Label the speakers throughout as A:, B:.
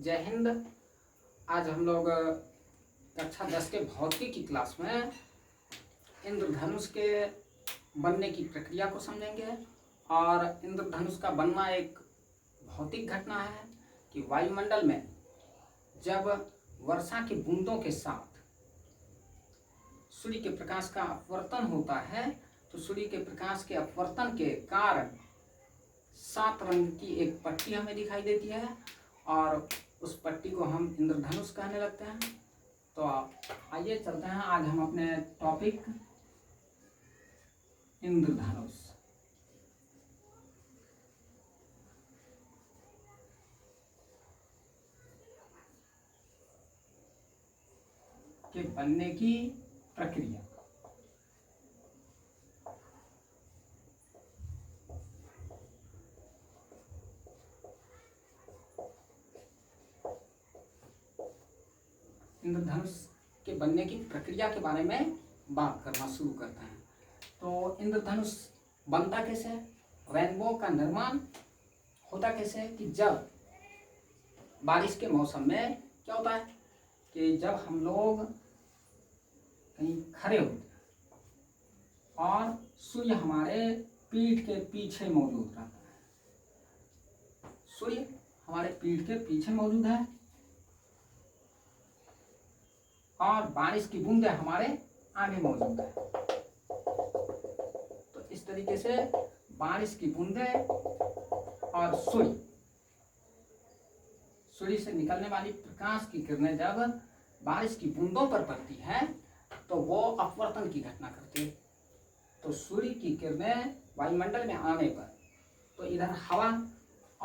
A: जय हिंद। आज हम लोग कक्षा 10 के भौतिकी की क्लास में इंद्रधनुष के बनने की प्रक्रिया को समझेंगे। और इंद्रधनुष का बनना एक भौतिक घटना है कि वायुमंडल में जब वर्षा की बूंदों के साथ सूर्य के प्रकाश का अपवर्तन होता है तो सूर्य के प्रकाश के अपवर्तन के कारण 7 रंग की एक पट्टी हमें दिखाई देती है और उस पट्टी को हम इंद्रधनुष कहने लगते हैं। तो आइए चलते हैं आज हम अपने टॉपिक इंद्रधनुष। के बनने की प्रक्रिया। इंद्रधनुष के बनने की प्रक्रिया के बारे में बात करना शुरू करते हैं। तो इंद्रधनुष बनता कैसे है? रेनबो का निर्माण होता कैसे है कि जब बारिश के मौसम में क्या होता है कि जब हम लोग कहीं खड़े होते हैं और सूर्य हमारे पीठ के पीछे मौजूद रहता है। सूर्य हमारे पीठ के पीछे मौजूद है और बारिश की बूंदें हमारे आगे मौजूद है। तो इस तरीके से बारिश की बूंदें और सूर्य से निकलने वाली प्रकाश की किरणें जब बारिश की बूंदों पर पड़ती है तो वो अपवर्तन की घटना करती है। तो सूर्य की किरणें वायुमंडल में आने पर तो इधर हवा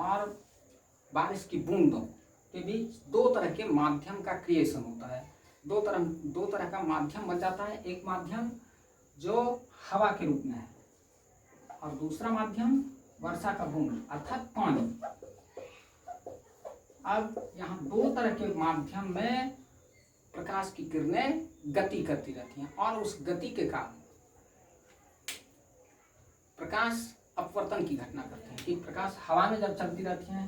A: और बारिश की बूंदों के बीच दो तरह के माध्यम का क्रिएशन होता है। दो तरह का माध्यम बन जाता है। एक माध्यम जो हवा के रूप में है और दूसरा माध्यम वर्षा का बूंद अर्थात पानी। अब यहाँ दो तरह के माध्यम में प्रकाश की किरणें गति करती रहती हैं और उस गति के कारण प्रकाश अपवर्तन की घटना करते हैं कि प्रकाश हवा में जब चलती रहती है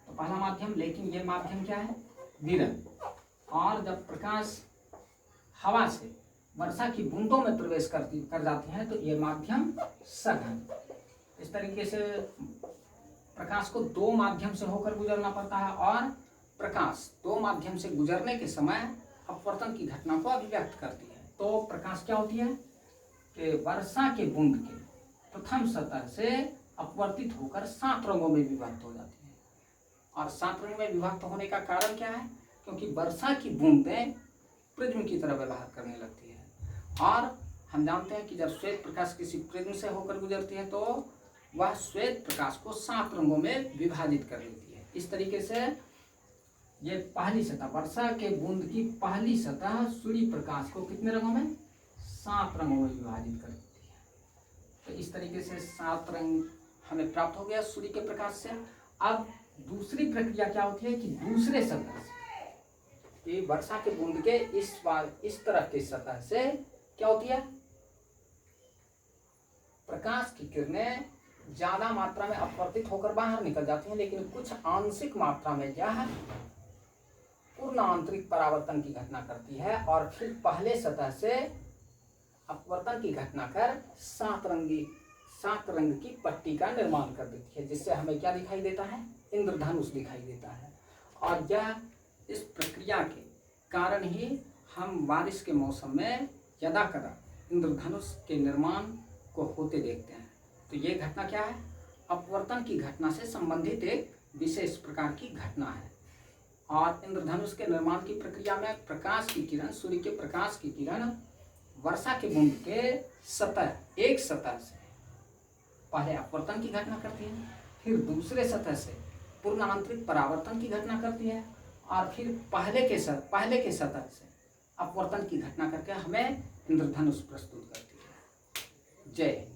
A: तो पहला माध्यम, लेकिन ये माध्यम क्या है? विरल। और जब प्रकाश हवा से वर्षा की बूंदों में प्रवेश कर जाती है तो ये माध्यम सघन। इस तरीके से प्रकाश को दो माध्यम से होकर गुजरना पड़ता है और प्रकाश दो माध्यम से गुजरने के समय अपवर्तन की घटना को अभिव्यक्त करती है। तो प्रकाश क्या होती है कि वर्षा के बूंद के प्रथम सतह से अपवर्तित होकर 7 रंगों में विभक्त हो जाती है। और 7 रंगों में विभक्त होने का कारण क्या है? क्योंकि वर्षा की बूंदें प्रिज्म की तरह व्यवहार करने लगती है और हम जानते हैं कि जब श्वेत प्रकाश किसी प्रिज्म से होकर गुजरती है तो वह श्वेत प्रकाश को 7 रंगों में विभाजित कर लेती है। इस तरीके से ये पहली सतह, वर्षा के बूंद की पहली सतह सूर्य प्रकाश को कितने रंगों में? 7 रंगों में विभाजित कर देती है। तो इस तरीके से 7 रंग हमें प्राप्त हो गया सूर्य के प्रकाश से। अब दूसरी प्रक्रिया क्या होती है कि दूसरे सतह से कि वर्षा के बूंद के इस तरह की सतह से क्या होती है? प्रकाश की किरणें ज्यादा मात्रा में अपवर्तित होकर बाहर निकल जाती हैं, लेकिन कुछ आंशिक मात्रा में यह पूर्ण आंतरिक परावर्तन की घटना करती है और फिर पहले सतह से अपवर्तन की घटना कर 7 रंग की पट्टी का निर्माण कर देती है, जिससे हमें क्या दिखाई देता है? इंद्रधनुष दिखाई देता है। और यह इस प्रक्रिया के कारण ही हम बारिश के मौसम में यदाकदा इंद्रधनुष के निर्माण को होते देखते हैं। तो ये घटना क्या है? अपवर्तन की घटना से संबंधित एक विशेष प्रकार की घटना है। और इंद्रधनुष के निर्माण की प्रक्रिया में प्रकाश की किरण, सूर्य के प्रकाश की किरण वर्षा के बूंद के एक सतह से पहले अपवर्तन की घटना करती है, फिर दूसरे सतह से पूर्ण आंतरिक परावर्तन की घटना करती है और फिर पहले के सतह से अपवर्तन की घटना करके हमें इंद्रधनुष प्रस्तुत करती है। जय।